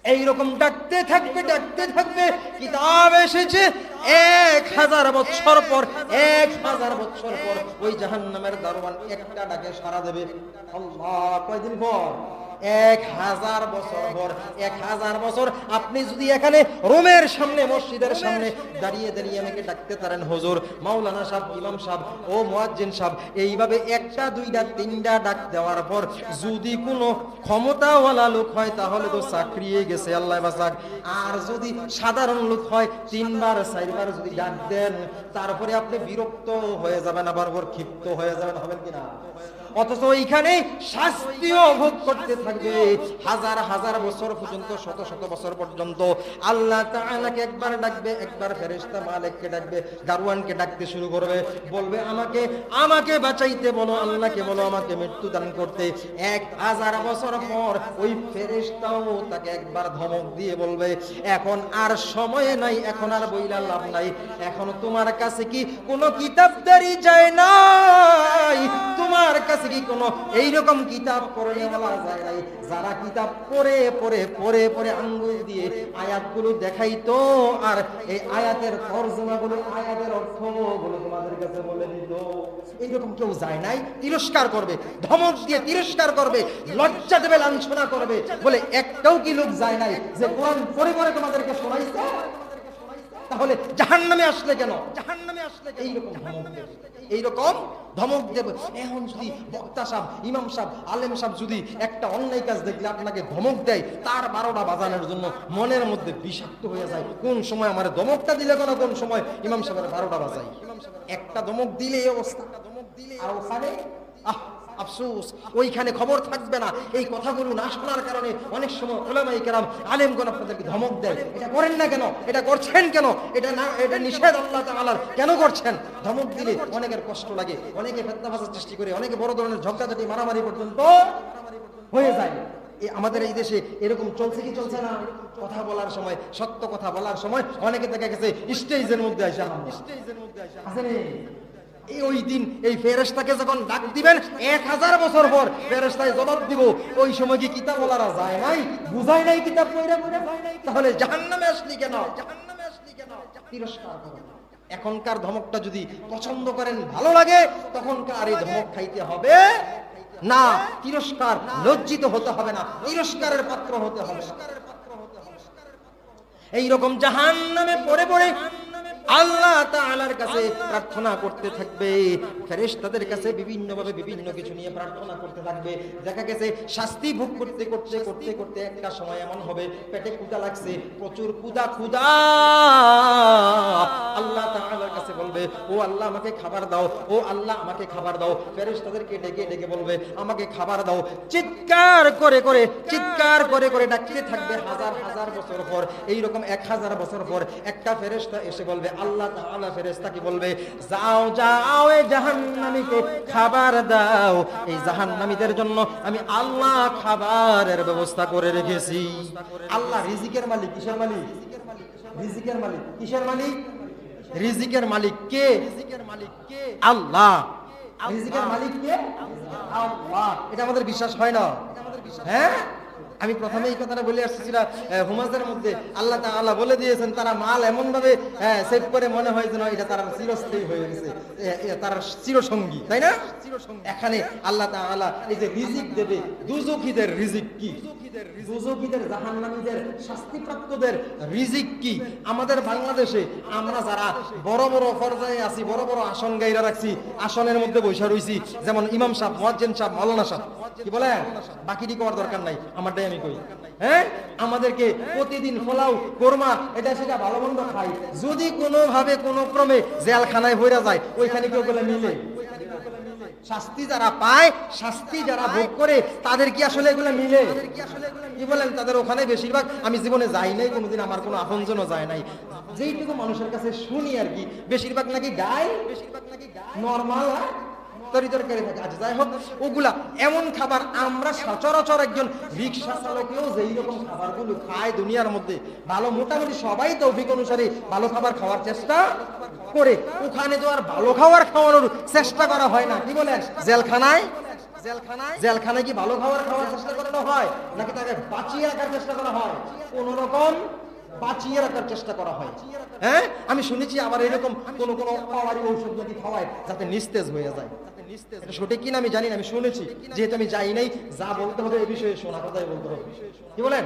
এইরকম ডাকতে থাকবে। কিতাব এসেছে 1000 বছর পর, 1000 বছর পর ওই জাহান্নামের দারোয়ান একটা ডাকে সাড়া দেবে। আল্লাহ, কয়দিন পর? 1000 বছর পর। 1000 বছর আপনি যদি এখানে রোমের সামনে, মসজিদের সামনে দাঁড়িয়ে আমাকে ডাকতে পারেন, হুজুর, মাওলানা সাহেব, ইমাম সাহেব, ও মুয়াজ্জিন সাহেব, এইভাবে একটা, দুইটা, তিনটা ডাক দেওয়ার পর যদি কোনো ক্ষমতাওয়ালা লোক হয় তাহলে তো চাকরিয়ে গেছে, আল্লাহ বাঁচাক। আর যদি সাধারণ লোক হয় 3বার 4বার যদি ডাক দেন, তারপরে আপনি বিরক্ত হয়ে যাবেন, আবার ক্ষিপ্ত হয়ে যাবেন, হবেন কিনা? অথচ এইখানে শাস্তিও ভোগ করতে থাকবে হাজার বছর পর্যন্ত, শত বছর পর্যন্ত। আল্লাহ তাআলাকে একবার ডাকবে, একবার ফেরেশতা মালিককে ডাকবে, দারওয়ানকে ডাকতে শুরু করবে, বলবে আমাকে বাঁচাইতে বলো, আল্লাহকে বলো আমাকে মৃত্যু দান করতে। 1000 বছর পর ওই ফেরেশতাও তাকে একবার ধমক দিয়ে বলবে, এখন আর সময় নাই, এখন আর বইলা লাভ নাই, এখন তোমার কাছে কি কোনো কিতাবদারি যায় নাই? তোমার কাছে কি কোনো এইরকম কিতাব পড়নেওয়ালা যায় নাই, যারা কিতাব পড়ে আঙ্গুল দিয়ে আয়াতগুলো দেখাইতো আর এই আয়াতের তরজমাগুলো, আয়াতের অর্থগুলো তোমাদের কাছে বলে দিত? এইরকম কেউ যায় নাই? তিরস্কার করবে, ধমক দিয়ে তিরস্কার করবে, লজ্জা দেবে, লাঞ্ছনা করবে, বলে একটাও কি লোক যায় নাই যে কোরআন পড়ে তোমাদেরকে শোনাইছে? তাহলে জাহান্নামে আসলে কেন? এইরকম ধমক দেবে। এখন যদি বক্তা সাহেব, ইমাম সাহেব, আলেম সাহেব যদি একটা অন্যায় কাজ দেখলে আপনাকে ধমক দেয়, তার 12টা বাজানোর জন্য মনের মধ্যে বিষাক্ত হয়ে যায়, কোন সময় আমার ধমকটা দিলে কোন সময় ইমাম সাহেবের 12টা বাজাই। একটা ধমক দিলে এই অবস্থা। আর ওখানে আফসোস, ওইখানে খবর থাকবে না। এই কথাগুলো না শোনার কারণে অনেক সময় উলামায়ে কেরাম, আলেমগণ আপনাদেরকে ধমক দেয়, এটা করেন না কেন, এটা করছেন কেন, এটা নিষেধ আল্লাহ তাআলার, কেন করছেন? ধমক দিলে অনেকের কষ্ট লাগে, অনেকে ফিতনা ফাসাদ সৃষ্টি করে, অনেকে বড় ধরনের ঝগড়াঝাটি, মারামারি পর্যন্ত হয়ে যায়। আমাদের এই দেশে এরকম চলছে কি চলছে না? কথা বলার সময়, সত্য কথা বলার সময় অনেকে দেখা গেছে স্টেজের মধ্যে আসে, ওই দিন এই ফেরেশতাকে যখন ডাক দিবেন 1000 বছর পর ফেরেশতায় জবাব দিব, ওই সময় কি কিতাব বলারা যায় নাই, বুঝায় নাই কিতাব পড়া? তাহলে জাহান্নামে আসলি কেন? তিরস্কার করুন। এখনকার ধমকটা যদি পছন্দ করেন, ভালো লাগে, তখনকার এই ধমক খাইতে হবে না। তিরস্কার, লজ্জিত হতে হবে না, তিরস্কারের পাত্র হতে হবে। এইরকম জাহান্নামে পড়ে আল্লাহ তাআলার কাছে প্রার্থনা করতে থাকবে, ফেরেশতাদের কাছে বিভিন্নভাবে বিভিন্ন কিছু নিয়ে প্রার্থনা করতে থাকবে। দেখা গেছে শাস্তি ভোগ করতে একটা সময় এমন হবে, পেটে ক্ষুধা লাগছে, প্রচুর ক্ষুধা। আল্লাহ তাআলার কাছে বলবে, ও আল্লাহ আমাকে খাবার দাও, ও আল্লাহ আমাকে খাবার দাও। ফেরেশতাদেরকে ডেকে বলবে, আমাকে খাবার দাও। চিৎকার করে ডাকতে থাকবে হাজার বছর পর। এইরকম 1000 বছর পর একটা ফেরেশতা এসে বলবে, আল্লাহ তাআলা ফেরেশতাকে বলবে, যাও এই জাহান্নামীকে খাবার দাও, এই জাহান্নামীদের জন্য আমি আল্লাহ খাবারের ব্যবস্থা করে রেখেছি। আল্লাহ রিজিকের মালিক। কিসের মালিক? রিজিকের মালিক। কিসের মালিক? রিজিকের মালিক কে? আল্লাহ। রিজিকের মালিক কে? আল্লাহ। এটা আমাদের বিশ্বাস হয় না? হ্যাঁ, আমি প্রথমে এই কথাটা বলে আসছিলাম, হুমাজের মধ্যে আল্লাহ তাআলা বলে দিয়েছেন, তারা মাল এমন ভাবে সেভ করে মনে হয় যেন এটা তার চিরস্থায়ী হয়ে গেছে, তার চিরসঙ্গী, তাই না? এখানে আল্লাহ তাআলা এই যে রিজিক দেবে, দুজখীদের রিজিক কি, দুজখীদের, জাহান্নামীদের, শাস্তিপ্রাপ্তদের রিজিক কি? আমাদের বাংলাদেশে আমরা যারা বড় বড় পর্যায়ে আছি, বড় বড় আসন গাইরা রাখছি, আসনের মধ্যে বৈশা রইছি, যেমন ইমাম সাহেব, মুয়াজ্জিন সাহেব, মাওলানা সাহেব, কি বলেন, বাকিটি করার দরকার নাই, আমারটাই আমি কই। হ্যাঁ, আমাদেরকে প্রতিদিন পোলাও, কোরমা, এটা সেটা ভালো মন্দ খাই, যদি কোনোভাবে কোনো ক্রমে জেলখানায় হইরা যায়, ওইখানে কি ওগুলো মিলে? শাস্তি যারা পায়, শাস্তি যারা ভোগ করে, তাদের কি আসলে এগুলো মিলে? কি বলেন? তাদের ওখানে বেশিরভাগ, আমি জীবনে যাই নাই কোনোদিন, আমার কোনো আপনজনও যায় নাই, যেইটুকু মানুষের কাছে শুনি আর কি, বেশিরভাগ নাকি গায়, নরমাল তরিতরকারি থাকে। আচ্ছা, যাই হোক, ওগুলা এমন খাবার আমরা সচরাচর একজন রিক্সা চালকেও যেই রকম খাবারগুলো খায় দুনিয়ার মধ্যে, ভালো মোটামুটি সবাই তৌফিক অনুসারে ভালো খাবার খাওয়ার চেষ্টা করে, ওখানে তো আর ভালো খাবার খাওয়ানোর চেষ্টা করা হয় না। কি বলেন? জেলখানায় কি ভালো খাবার খাওয়ার চেষ্টা করানো হয় নাকি তাকে বাঁচিয়ে রাখার চেষ্টা করা হয়? কোন রকম বাঁচিয়ে রাখার চেষ্টা করা হয়। হ্যাঁ, আমি শুনেছি আবার এরকম কোন কোন পাওয়ারি ঔষধ নাকি খাওয়ায় যাতে নিস্তেজ হয়ে যায়। এটা সঠিক কিনা আমি জানি না, আমি শুনেছি, যেহেতু আমি যাই নাই, যা বলতে হবে এই বিষয়ে শোনা কথাই বলতে হবে। কি বলেন?